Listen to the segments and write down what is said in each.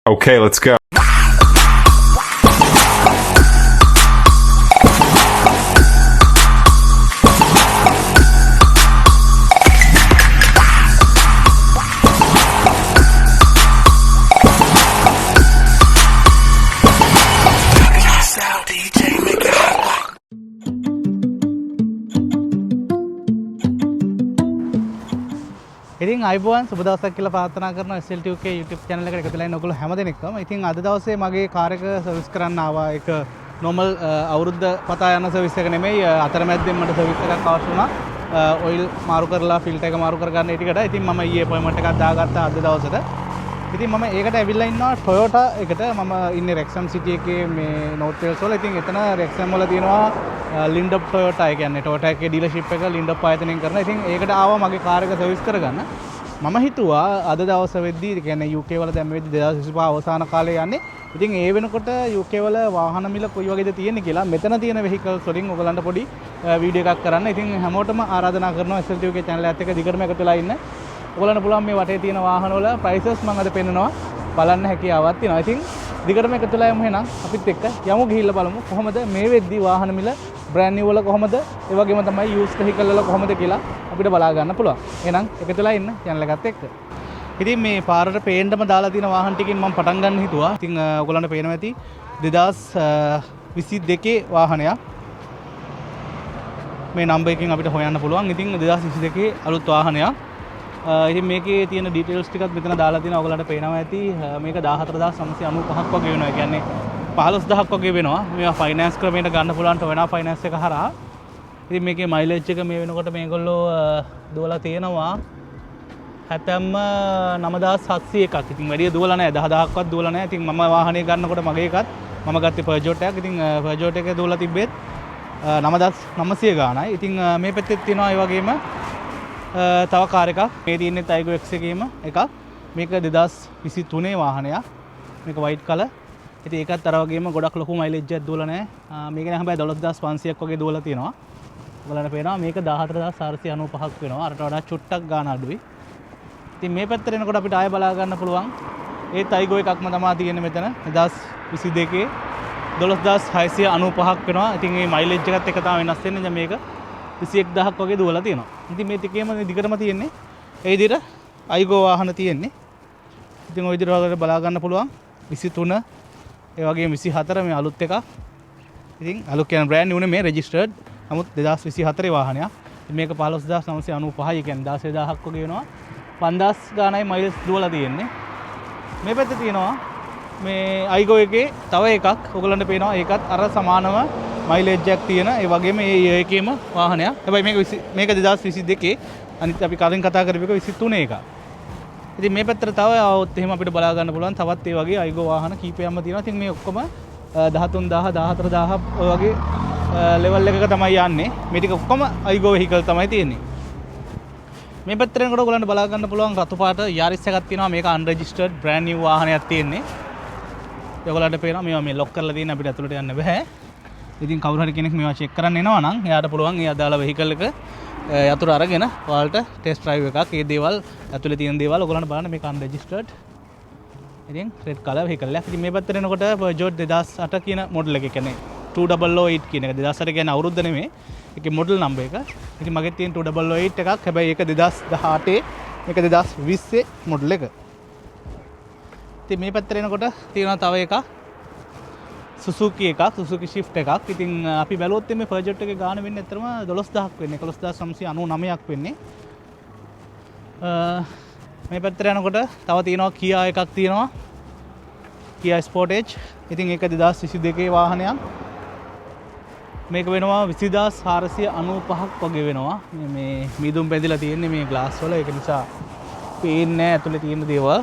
Okay, let's go. ඉතින් අයිබෝන් සුබ දවසක් කියලා ප්‍රාර්ථනා කරනවා SLTUK YouTube channel එකට එකතු වෙලා ඉන්න ඔයගොල්ලෝ හැමදෙනෙක්ම. ඉතින් අද දවසේ මගේ කාර් එක සර්විස් කරන්න ආවා. ඒක normal අවුරුද්ද පතා යන සර්විස් එක නෙමෙයි. අතරමැද්දෙන් මට සර්විස් එකක් අවශ්‍ය වුණා. ඔයිල් මාරු කරලා ෆිල්ටර් එක මාරු කරගන්න ඒ ටිකට. ඉතින් මම ඊයේ අපොයින්ට්මන්ට් එකක් දාගත්තා අද දවසට. ඉතින් මම ඒකට ඇවිල්ලා ඉන්නවා Toyota එකට. මම ඉන්නේ Wrexham City එකේ මේ North Wales වල. ඉතින් එතන Wrexham වල තියෙනවා Lindop Toyota ඒ කියන්නේ Toyota එකේ ඩීලර්ෂිප් එක Lindop ආයතනයෙන් කරන. ඉතින් ඒකට ආවා මගේ කාර් එක සර්විස් කරගන්න. මම හිතුවා අද දවස් වෙද්දී ඒ කියන්නේ UK වල දැන් මේ 2025 අවසාන කාලේ යන්නේ. ඉතින් ඒ වෙනකොට UK වල වාහන මිල කොයි වගේද තියෙන්නේ කියලා මෙතන තියෙන vehicles වලින් ඔයගලන්ට පොඩි වීඩියෝ එකක් කරන්න. ඉතින් හැමෝටම ආරාධනා කරනවා SLTUK channel එකත් එක්ක දිගටම එකතු වෙලා ඉන්න. ඔයගලන්ට පුළුවන් මේ වටේ තියෙන වාහන වල prices මම අද පෙන්නනවා. බලන්න හැකියාවක් තියෙනවා. ඉතින් දිගටම එකතු වෙලා යමු එහෙනම් අපිත් එක්ක යමු ගිහිල්ලා බලමු කොහොමද මේ වෙද්දී වාහන මිල brand new වල කොහොමද ඒ වගේම තමයි used vehicle වල කොහොමද කියලා අපිට බලා ගන්න පුළුවන්. එහෙනම් එකතු වෙලා ඉන්න channel එකත් එක්ක. ඉතින් මේ පාරට පේන්නම දාලා තියෙන වාහන ටිකෙන් මම පටන් ගන්න හිතුවා. ඉතින් ඔයගලන්ට පේනවා ඇති 2022 වාහනයක්. මේ නම්බර් එකකින් අපිට හොයන්න පුළුවන්. ඉතින් 2022 අලුත් වාහනයක්. ඉතින් මේකේ තියෙන ඩීටේල්ස් ටිකත් මෙතන දාලා තියෙනවා. ඔයගලන්ට පේනවා ඇති මේක 14995ක් වගේ වෙනවා. ඒ කියන්නේ 15000ක් වගේ වෙනවා. මේවා ෆයිනෑන්ස් ක්‍රමයට ගන්න පුළුවන් Toyota ෆයිනෑන්ස් එක හරහා. ඉතින් මේකේ මයිලේජ් එක මේ වෙනකොට මේගොල්ලෝ දුවලා තියෙනවා හැතැම්ම 9700 එකක්. ඉතින් වැඩි දුවලා නැහැ. 10000ක්වත් දුවලා නැහැ. ඉතින් මම වාහනේ ගන්නකොට මගේ එකත් මම ගත්තේ Peugeot එකක්. ඉතින් Peugeot එකේ දුවලා තිබ්බෙත් 9900 ගානයි. ඉතින් මේ පැත්තේ තියෙනවා ඒ වගේම තව කාර් එකක්. මේ තියෙන්නේ Taigo X එකේම එකක්. මේක 2023 වාහනයක්. මේක white color. ඉතින් ඒකත් අර වගේම ගොඩක් ලොකු මයිලේජ් එකක් දුවලා නැහැ. මේක නම් හැබැයි 12500ක් වගේ දුවලා තියෙනවා. ඔයාලට පේනවා මේක 14495ක් වෙනවා. අරට වඩා චුට්ටක් ගාන අඩුයි. ඉතින් මේ පැත්තට එනකොට අපිට ආයෙ බලා ගන්න පුළුවන්. ඒ Taigo එකක්ම තමයි තියෙන්නේ මෙතන. 2022 12695ක් වෙනවා. ඉතින් මේ මයිලේජ් එකත් එක තමයි වෙනස් වෙන්නේ. දැන් මේක 21000ක් වගේ දුවලා තියෙනවා. ඉතින් මේ ටිකේම දිගටම තියෙන්නේ. ඒ විදිහට Aigo වාහන තියෙන්නේ. ඉතින් ওই විදිහට ඔයාලට බලා ගන්න පුළුවන්. 23 ඒ වගේම 24 මේ අලුත් එකක්. ඉතින් අලුත් කියන බ්‍රෑන්ඩ් new නේ මේ රෙජිස්ටර්ඩ්. නමුත් 2024 වාහනයක්. ඉතින් මේක 15995යි කියන්නේ 16000ක් වගේ වෙනවා. 5000 ගානයි මයිලේජ් දුවලා තියෙන්නේ. මේ පැත්තේ තියෙනවා මේ Aigo එකේ තව එකක්. ඔයගලන්ට පේනවා ඒකත් අර සමානම මයිලේජ් එකක් තියෙන ඒ වගේම ඒ එකේම වාහනයක්. හැබැයි මේක 2022 අනිත් අපි කලින් කතා කරපු එක 23 එකක්. ඉතින් මේ පැත්තට තව આવොත් එහෙම අපිට බලා ගන්න පුළුවන් තවත් ඒ වගේ Aigo වාහන කීපයක්ම තියෙනවා. ඉතින් මේ ඔක්කොම 13000 14000 ඔය වගේ ලෙවල් එකක තමයි යන්නේ. මේ ටික ඔක්කොම Aigo vehicle තමයි තියෙන්නේ. මේ පැත්තට එනකොට ඔයගලන්ට බලා ගන්න පුළුවන් රතු පාට Yaris එකක් තියෙනවා. මේක unregistered brand new වාහනයක් තියෙන්නේ. ඔයගලන්ට පේනවා මේවා මේ ලොක් කරලා තියෙන අපිට ඇතුළට යන්න බෑ. ඉතින් කවුරු හරි කෙනෙක් මේවා චෙක් කරන්න එනවා නම් එයාට පුළුවන් ඒ අදාළ vehicle එක යතුරු අරගෙන ඔයාලට ටෙස්ට් ඩ්‍රයිව් එකක් ඒ දේවල් ඇතුලේ තියෙන දේවල් ඔයගලන්ට බලන්න මේක unregistered. ඉතින් red color vehicle එකක්. ඉතින් මේ පැත්තට එනකොට Peugeot 2008 කියන මොඩල් එක කියන්නේ 2008 කියන එක 2008 කියන්නේ අවුරුද්ද නෙමෙයි. ඒකේ මොඩල් නම්බර් එක. ඉතින් මගේ තියෙන 2008 එකක්. හැබැයි ඒක 2018 මේක 2020 මොඩල් එක. ඉතින් මේ පැත්තට එනකොට තියෙනවා තව එකක්. Suzuki එකක් Suzuki Swift එකක්. ඉතින් අපි බැලුවොත් මේ Peugeot එකේ ගාන වෙන්නේ අතරම 12000ක් වෙන්නේ 11999ක් වෙන්නේ. මේ පැත්තට යනකොට තව තියෙනවා Kia එකක් තියෙනවා. Kia Sportage. ඉතින් ඒක 2022 වාහනයක්. මේක වෙනවා 20495ක් වගේ වෙනවා. මේ මීදුම් පැදිලා තියෙන්නේ මේ ග්ලාස් වල. ඒක නිසා පේන්නේ නැහැ ඇතුලේ තියෙන දේවල්.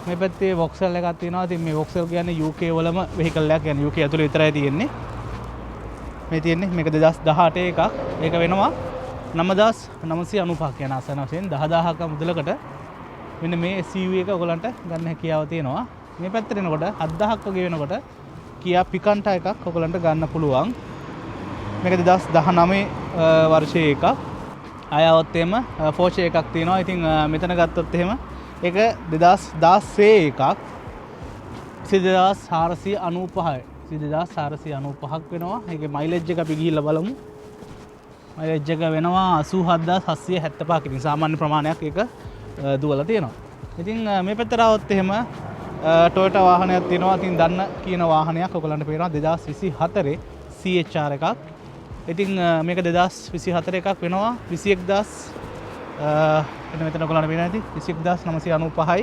මේ පැත්තේ Vauxhall එකක් තියෙනවා. ඉතින් මේ Vauxhall කියන්නේ UK වලම vehicle එකක්. කියන්නේ UK ඇතුලේ විතරයි තියෙන්නේ. මේ තියෙන්නේ මේක 2018 එකක්. ඒක වෙනවා 9995 කියන ආසන වශයෙන් 10000ක මුදලකට මෙන්න මේ SUV එක ඔයගලන්ට ගන්න හැකියාව තියෙනවා. මේ පැත්තට එනකොට 7000ක් වගේ වෙනකොට Kia Picanto එකක් ඔයගලන්ට ගන්න පුළුවන්. මේක 2019 වර්ෂයේ එකක්. ආයවොත් එහෙම Porsche එකක් තියෙනවා. ඉතින් මෙතන ගත්තොත් එහෙම ඒක 2016 එකක් 2495යි 2495ක් වෙනවා. ඒකේ මයිලේජ් එක අපි ගිහිල්ලා බලමු. මයිලේජ් එක වෙනවා 87775ක්. ඉතින් සාමාන්‍ය ප්‍රමාණයක් ඒක දුවලා තියෙනවා. ඉතින් මේ පැත්තට આવොත් එහෙම Toyota වාහනයක් තියෙනවා. ඉතින් දන්න කියන වාහනයක් ඔයගලන්ට පේනවා 2024 CHR එකක්. ඉතින් මේක 2024 එකක් වෙනවා 21000 මෙතන ඔයගලන්ට පේනවා ඇති 21995යි.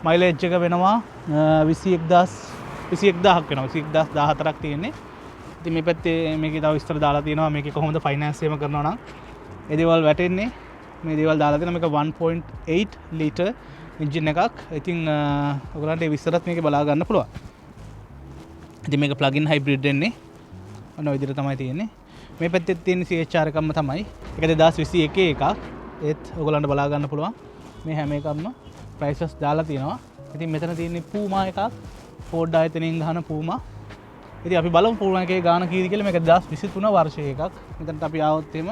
මයිලේජ් එක වෙනවා 21000ක් වෙනවා 21014ක් තියෙන්නේ. ඉතින් මේ පැත්තේ මේකේ තව විස්තර දාලා තියෙනවා මේකේ කොහොමද ෆයිනෑන්ස් එකම කරනවා නම් ඒ දේවල් වැටෙන්නේ මේ දේවල් දාලා තියෙනවා. මේක 1.8 ලීටර් එන්ජින් එකක්. ඉතින් ඔයගලන්ට ඒ විස්තරත් මේකේ බලා ගන්න පුළුවන්. ඉතින් මේක ප්ලග් ඉන් හයිබ්‍රිඩ් එන්නේ ඔන්න ඔය විදිහට තමයි තියෙන්නේ. මේ පැත්තේ තියෙන CHR එකක්ම තමයි. ඒක 2021 එකක්. ඒත් ඔයගලන්ට බලා ගන්න පුළුවන්. මේ හැම එකක්ම ප්‍රයිසස් දාලා තියෙනවා. ඉතින් මෙතන තියෙන්නේ Puma එකක්. Ford ආයතනයෙන් ගහන Puma. ඉතින් අපි බලමු Puma එකේ ගාන කීයද කියලා. මේක 2023 වර්ෂයේ එකක්. මෙතනට අපි ආවොත් එහෙම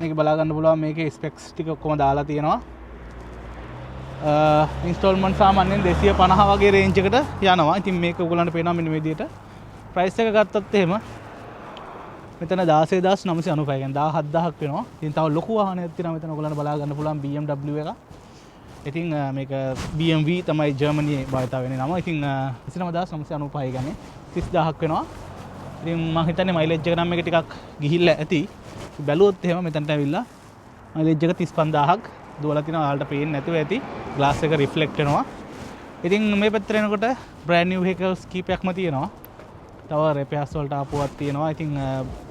මේක බලා ගන්න පුළුවන්. මේකේ ස්පෙක්ස් ටික ඔක්කොම දාලා තියෙනවා. ඉන්ස්ටෝල්මන්ට් සාමාන්‍යයෙන් 250 වගේ රේන්ජ් එකට යනවා. ඉතින් මේක ඔයගලන්ට පේනවා මෙන්න මේ විදිහට. ප්‍රයිස් එක ගත්තොත් එහෙම මෙතන 16995 කියන්නේ 17000ක් වෙනවා. ඉතින් තව ලොකු වාහනයක් තියෙනවා මෙතන ඔයගලන්ට බලා ගන්න පුළුවන් BMW එකක්. ඉතින් මේක BMW තමයි ජර්මනියේ භාවිත වෙන්නේ නම. ඉතින් 29995 කියන්නේ 30000ක් වෙනවා. ඉතින් මම හිතන්නේ මයිලේජ් එක නම් මේක ටිකක් ගිහිල්ලා ඇති. බැලුවොත් එහෙම මෙතනට ඇවිල්ලා මයිලේජ් එක 35000ක් දුවලා තිනවා. ඔයාලට පේන්නේ නැතුව ඇති. ග්ලාස් එක රිෆ්ලෙක්ට් වෙනවා. ඉතින් මේ පැත්තට එනකොට බ්‍රෑන්ඩ් නිව් vehicles කීපයක්ම තියෙනවා. තව repairs වලට ආපුවක් තියෙනවා. ඉතින්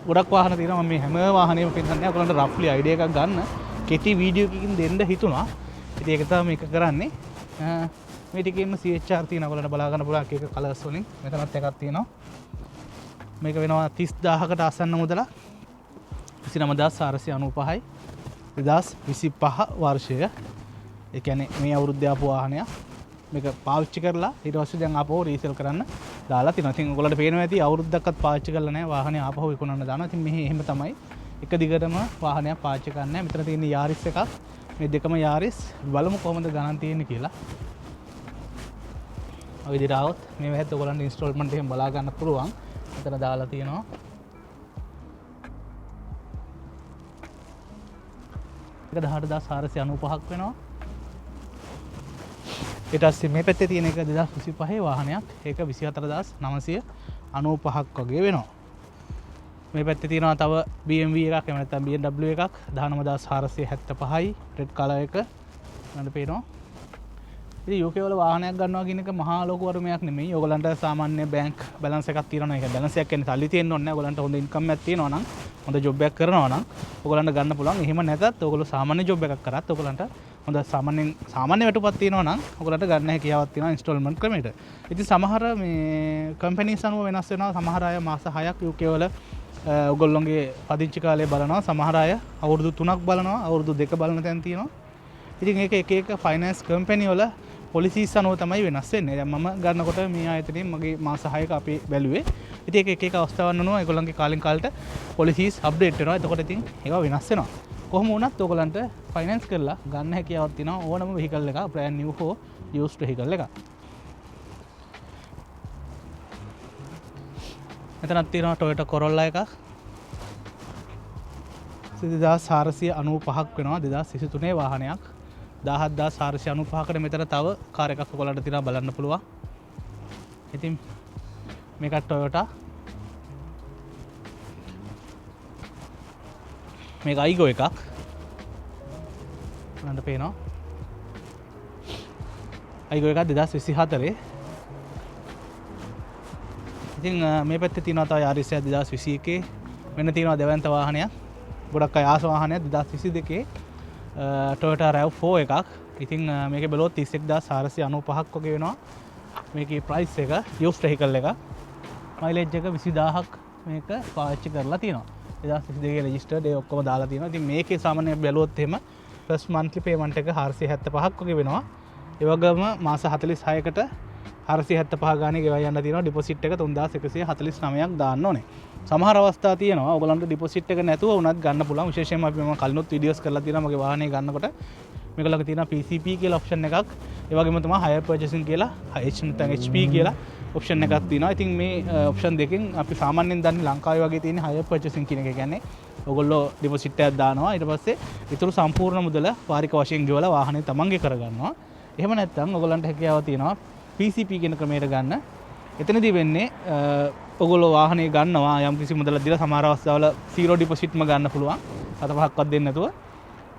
ගොඩක් වාහන තියෙනවා. මම මේ හැම වාහනේම පෙන්නන්නේ ඔයගලන්ට රෆ්ලි අයිඩියා එකක් ගන්න. කෙටි වීඩියෝ එකකින් දෙන්න හිතුණා. ඉතින් ඒක තමයි මේක කරන්නේ. මේ ටිකේම CHR තියෙනවා. ඔයගලන්ට බලා ගන්න පුළුවන් එක කලර්ස් වලින්. මෙතනත් එකක් තියෙනවා. මේක වෙනවා 30000කට ආසන්න මුදලක්. 29495යි. 2025 වර්ෂය. ඒ කියන්නේ මේ අවුරුද්දේ ආපු වාහනයක්. මේක පාවිච්චි කරලා ඊට පස්සේ දැන් ආපහු රීසෙල් කරන්න දාලා තිනවා. ඉතින් ඔයගොල්ලන්ට පේනවා ඇති අවුරුද්දක්වත් පාවිච්චි කරලා නැහැ වාහනේ ආපහු විකුණන්න දානවා. ඉතින් මෙහි එහෙම තමයි. එක දිගටම වාහනයක් පාවිච්චි කරන්නේ නැහැ. මෙතන තියෙන Yaris එකක්. මේ දෙකම Yaris. බලමු කොහොමද ගණන් තියෙන්නේ කියලා. ඔය විදිහට આવොත් මේ වැහෙත් ඔයගොල්ලන්ට ඉන්ස්ටෝල්මන්ට් එකෙන් බලා ගන්න පුළුවන්. මෙතන දාලා තියෙනවා. ඒක 18495ක් වෙනවා. ඊට පස්සේ මේ පැත්තේ තියෙන එක 2025 වාහනයක්. ඒක 24995ක් වගේ වෙනවා. මේ පැත්තේ තියෙනවා තව BMW එකක් එහෙම නැත්නම් BMW එකක් 19475යි රෙඩ් කලර් එක. මම පේනවා. ඉතින් UK වල වාහනයක් ගන්නවා කියන එක මහා ලොකු වරුමයක් නෙමෙයි. ඔයගලන්ට සාමාන්‍ය බැංක් බැලන්ස් එකක් තියෙනවා. ඒක බැලන්ස් එකක් කියන්නේ සල්ලි තියෙන්න ඕනේ නැහැ. ඔයගලන්ට හොඳ ඉන්කම් එකක් තියෙනවා නම් හොඳ ජොබ් එකක් කරනවා නම් ඔයගලන්ට ගන්න පුළුවන්. එහෙම නැතත් ඔයගොල්ලෝ සාමාන්‍ය ජොබ් එකක් කරත් ඔයගලන්ට හොඳ සාමාන්‍ය වැටුපක් තියෙනවා නම් ඔයගලන්ට ගන්න හැකියාවක් තියෙනවා ඉන්ස්ටෝල්මන්ට් ක්‍රමයට. ඉතින් සමහර මේ කම්පැනිස් අනුව වෙනස් වෙනවා. සමහර අය මාස 6ක් UK වල ඔයගොල්ලෝගේ පදිංචි කාලය බලනවා. සමහර අය අවුරුදු 3ක් බලනවා. අවුරුදු 2 බලන තැන් තියෙනවා. ඉතින් ඒක එක එක ෆයිනෑන්ස් කම්පැනි වල පොලිසිස් අනුව තමයි වෙනස් වෙන්නේ. දැන් මම ගන්නකොට මේ ආයතනයෙන් මගේ මාස 6ක අපි බැලුවේ. ඉතින් ඒක එක එක අවස්ථාවන් අනුව ඒගොල්ලන්ගේ කාලෙන් කාලට පොලිසිස් අප්ඩේට් වෙනවා. එතකොට ඉතින් ඒවා වෙනස් වෙනවා. කොහොම වුණත් ඔයගොල්ලන්ට ෆයිනෑන්ස් කරලා ගන්න හැකියාවක් තියෙනවා ඕනම වෙහිකල් එකක් බ්‍රෑන්ඩ් නිව් හෝ යූස්ඩ් වෙහිකල් එකක්. මෙතනක් තියෙනවා Toyota Corolla එකක්. 10495ක් වෙනවා 2023 වාහනයක්. 17495කට මෙතන තව කාර් එකක් ඔයගොල්ලන්ට තියෙනවා බලන්න පුළුවන්. ඉතින් මේකත් Toyota. මේක Aygo එකක්. ඔයගොල්ලන්ට පේනවා. Aygo එකක් 2024. ඉතින් මේ පැත්තේ තියෙනවා තව Yaris 2021. මෙන්න තියෙනවා දෙවන්ත වාහනයක්. ගොඩක් අය ආස වාහනයක් 2022. Toyota RAV4 එකක්. ඉතින් මේකේ බලුවොත් 31495ක් වගේ වෙනවා. මේකේ ප්‍රයිස් එක යූස්ඩ් වෙහිකල් එක. මයිලේජ් එක 20000ක් මේක පාවිච්චි කරලා තියෙනවා. 2022 රෙජිස්ටර්ඩ් ඒ ඔක්කොම දාලා තියෙනවා. ඉතින් මේකේ සාමාන්‍යයෙන් බැලුවොත් එහෙම ෆස්ට් මන්ත්ලි පේමන්ට් එක 475ක් වගේ වෙනවා. ඒ වගේම මාස 46කට 475 ගානේ ගෙවයි යන්න තියෙනවා. ඩිපොසිට් එක 3149ක් දාන්න ඕනේ. සමහර අවස්ථා තියෙනවා ඔයගලන්ට ඩිපොසිට් එක නැතුව උනත් ගන්න පුළුවන්. විශේෂයෙන්ම අපි මම කලිනුත් වීඩියෝස් කරලා තියෙනවා මගේ වාහනේ ගන්නකොට මේක ළඟ තියෙනවා PCP කියලා ඔප්ෂන් එකක්. ඒ වගේම තමයි hire purchasing කියලා නැත්නම් HP කියලා ඔප්ෂන් එකක් තියෙනවා. ඉතින් මේ ඔප්ෂන් දෙකෙන් අපි සාමාන්‍යයෙන් දන්නේ ලංකාවේ වගේ තියෙන hire purchasing කියන එක කියන්නේ ඔයගොල්ලෝ ඩිපොසිට් එකක් දානවා. ඊට පස්සේ ඊටු සම්පූර්ණ මුදල වාරික වශයෙන් ගෙවලා වාහනේ තමන්ගේ කරගන්නවා. එහෙම නැත්නම් ඔයගොල්ලන්ට හැකියාව තියෙනවා PCP කියන ක්‍රමයට ගන්න. එතනදී වෙන්නේ ඔයගොල්ලෝ වාහනේ ගන්නවා යම් කිසි මුදලක් දීලා සමහර අවස්ථාවල 0 ඩිපොසිට්ම ගන්න පුළුවන්. 7-5ක්වත් දෙන්නේ නැතුව.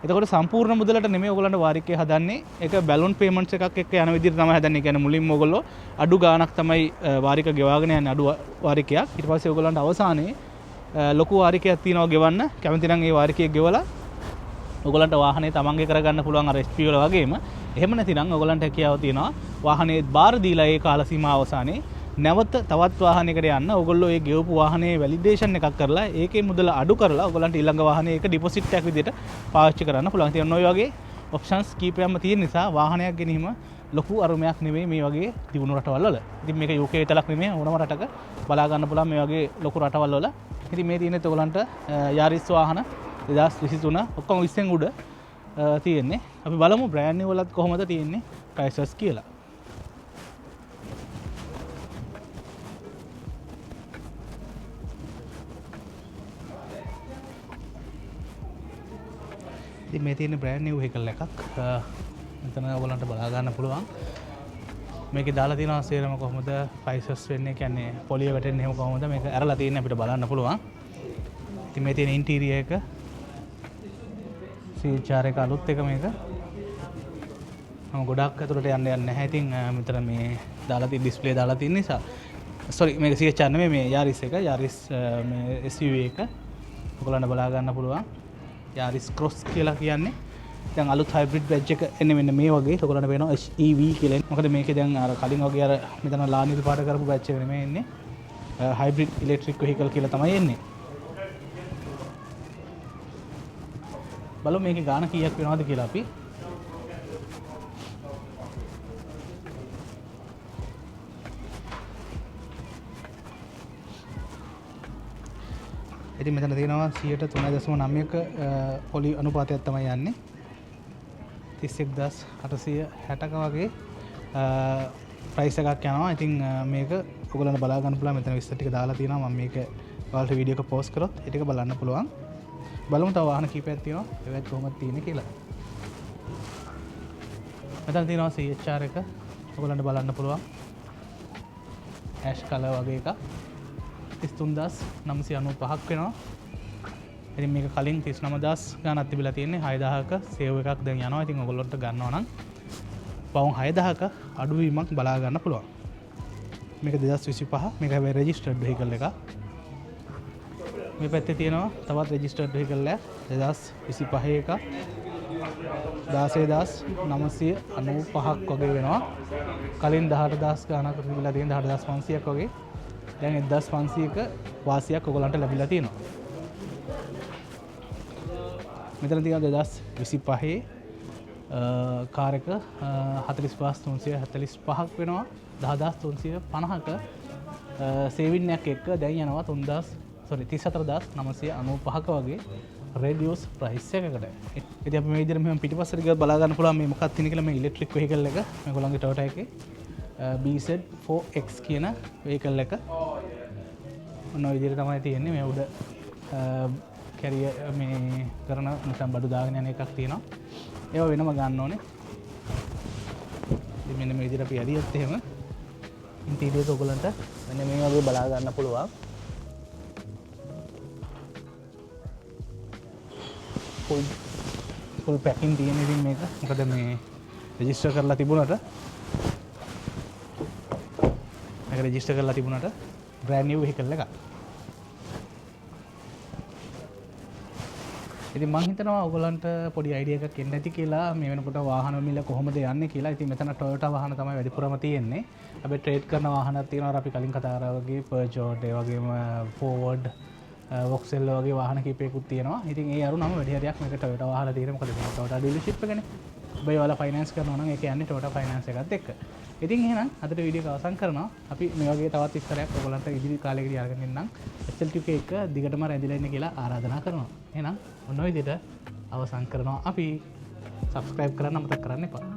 එතකොට සම්පූර්ණ මුදලට නෙමෙයි ඔයගොල්ලන්ට වාරිකය හදන්නේ. ඒක බැලුන් පේමන්ට්ස් එකක් එක්ක යන විදිහට තමයි හදන්නේ. කියන්නේ මුලින්ම ඔයගොල්ලෝ අඩු ගාණක් තමයි වාරික ගෙවාගෙන යන්නේ අඩු වාරිකයක්. ඊට පස්සේ ඔයගොල්ලන්ට අවසානයේ ලොකු වාරිකයක් තියෙනවා ගෙවන්න. කැමති නම් ඒ වාරිකය ගෙවලා ඔයගොල්ලන්ට වාහනේ තමන්ගේ කරගන්න පුළුවන් අර SP වල වගේම. එහෙම නැතිනම් ඔයගොල්ලන්ට හැකියාව තියෙනවා වාහනේ බාර දීලා ඒ කාල සීමාව අවසානයේ නැවත තවත් වාහනයකට යන්න ඔයගොල්ලෝ ඒ ගෙවපු වාහනේ වැලිඩේෂන් එකක් කරලා ඒකේ මුදල අඩු කරලා ඔයගොල්ලන්ට ඊළඟ වාහනේ ඒක ඩිපොසිට් එකක් විදිහට පාවිච්චි කරන්න පුළුවන්. ඉතින් ඔය වගේ ඔප්ෂන්ස් කීපයක්ම තියෙන නිසා වාහනයක් ගැනීම ලොකු අරුමයක් නෙමෙයි මේ වගේ දියුණු රටවල් වල. ඉතින් මේක UK විතරක් නෙමෙයි ඕනම රටක බලා ගන්න පුළුවන් මේ වගේ ලොකු රටවල් වල. ඉතින් මේ තියෙන්නේ ඔයගොල්ලන්ට Yaris වාහන 2023 ඔක්කොම 20න් උඩ තියෙන්නේ. අපි බලමු බ්‍රෑන්ඩ් නිව් වලත් කොහොමද තියෙන්නේ ප්‍රයිසස් කියලා. ඉතින් මේ තියෙන බ්‍රෑන්ඩ් නිව් වෙහිකල් එකක්. මෙතන ඔයගොල්ලන්ට බලා ගන්න පුළුවන්. මේකේ දාලා තියෙනවා සේරම කොහොමද ප්‍රයිසස් වෙන්නේ, කියන්නේ පොලිය වැටෙන්නේ එහෙම කොහොමද මේක ඇරලා තියෙන්නේ අපිට බලන්න පුළුවන්. ඉතින් මේ තියෙන ඉන්ටීරියර් එක CHR එක අලුත් එක මේක. මම ගොඩක් ඇතුළට යන්න යන්නේ නැහැ. ඉතින් මෙතන මේ දාලා තියෙන ඩිස්ප්ලේ දාලා තියෙන නිසා මේක CHR නෙමෙයි මේ Yaris එක. Yaris මේ SUV එක. ඔයගොල්ලන්ට බලා ගන්න පුළුවන්. Yaris Cross කියලා කියන්නේ. දැන් අලුත් හයිබ්‍රිඩ් බැච් එක එන්නේ මෙන්න මේ වගේ. ඔයගොල්ලන්ට පේනවා HEV කියලා. මොකද මේකේ දැන් අර කලින් වගේ අර මෙතන ලානිල් පාට කරපු බැච් එක නෙමෙයි එන්නේ. හයිබ්‍රිඩ් ඉලෙක්ට්‍රික් වෙහිකල් කියලා තමයි එන්නේ. බලමු මේකේ ගාණ කීයක් වෙනවද කියලා අපි. ඉතින් මෙතන තියෙනවා 3.9ක පොලි අනුපාතයක් තමයි යන්නේ. 31860ක වගේ ප්‍රයිස් එකක් යනවා. ඉතින් මේක ඔයගොල්ලන්ට බලා ගන්න පුළුවන්. මෙතන විස්තර ටික දාලා තියෙනවා. මම මේක ඔයාලට වීඩියෝ එක පෝස්ට් කරොත් ඒ ටික බලන්න පුළුවන්. බලමු තව වාහන කීපයක් තියෙනවා. ඒවත් කොහොමද තියෙන්නේ කියලා. මෙතන තියෙනවා CHR එක. ඔයගොල්ලන්ට බලන්න පුළුවන්. ඇෂ් කලර් වගේ එකක්. 33995ක් වෙනවා. ඉතින් මේක කලින් 39000 ගානක් තිබිලා තියෙන්නේ. 6000ක සේව් එකක් දැන් යනවා. ඉතින් ඔයගොල්ලන්ට ගන්නවා නම් පවුන් 6000ක අඩුවීමක් බලා ගන්න පුළුවන්. මේක 2025. මේක හැබැයි රෙජිස්ටර්ඩ් වෙහිකල් එකක්. මේ පැත්තේ තියෙනවා තවත් රෙජිස්ටර්ඩ් වෙහිකල් එකක් 2025 එකක් 16995ක් වගේ වෙනවා. කලින් 18000 ගානක් තිබිලා තියෙන 18500ක් වගේ. දැන් 1500ක වාසියක් ඔයගොල්ලන්ට ලැබිලා තියෙනවා. මෙතන තියෙනවා 2025 කාර් එක 45345ක් වෙනවා. 10350ක සේවින් එකක් එක්ක දැන් යනවා 34995ක වගේ රෙඩියුස් ප්‍රයිස් එකකට. ඉතින් අපි මේ විදිහට මෙහෙම පිටිපස්සට ගියොත් බලා ගන්න පුළුවන් මේ මොකක්ද තියෙන කියලා. මේ ඉලෙක්ට්‍රික් වෙහිකල් එක මේගොල්ලන්ගේ Toyota එකේ BZ4X කියන වෙහිකල් එක. ඔන්න ඔය විදිහට තමයි තියෙන්නේ. මේ උඩ කැරිය මේ කරන නැත්නම් බඩු දාගෙන යන එකක් තියෙනවා. ඒව වෙනම ගන්න ඕනේ. ඉතින් මෙන්න මේ විදිහට අපි ඇරියත් එහෙම ඉන්ටීරියර් ඔයගලන්ට මෙන්න මේ වගේ බලා ගන්න පුළුවන්. ෆුල් පැකින් තියෙන ඉතින් මේක. මොකද මේ රෙජිස්ටර් කරලා තිබුණාට බ්‍රෑන්ඩ් නිව් වෙහිකල් එකක්. ඉතින් මම හිතනවා ඔයගලන්ට පොඩි අයිඩියා එකක් එන්න ඇති කියලා මේ වෙනකොට වාහන මිල කොහොමද යන්නේ කියලා. ඉතින් මෙතන Toyota වාහන තමයි වැඩිපුරම තියෙන්නේ. අපි ට්‍රේඩ් කරන වාහනක් තියෙනවා. අපි කලින් කතා කරා වගේ Peugeot ඒ වගේම Ford Vauxhall වගේ වාහන කීපයකුත් තියෙනවා. ඉතින් ඒ අරුණම වැඩි හරියක් මේක Toyota වාහන තියෙන්නේ. මොකද මේ Toyota ඩීලර්ෂිප් එකනේ. ඔබේ ඔයාලා ෆයිනෑන්ස් කරනවා නම් ඒක යන්නේ Toyota ෆයිනෑන්ස් එකත් එක්ක. ඉතින් එහෙනම් අදට වීඩියෝ එක අවසන් කරනවා. අපි මේ වගේ තවත් විස්තරයක් ඔයගලන්ට ඉදිරි කාලෙකදී අරගෙන එන්නම්. SL2K එක දිගටම රැඳිලා ඉන්න කියලා ආරාධනා කරනවා. එහෙනම් ඔන්න ඔය විදිහට අවසන් කරනවා අපි. සබස්ක්‍රයිබ් කරන්න අමතක කරන්න එපා.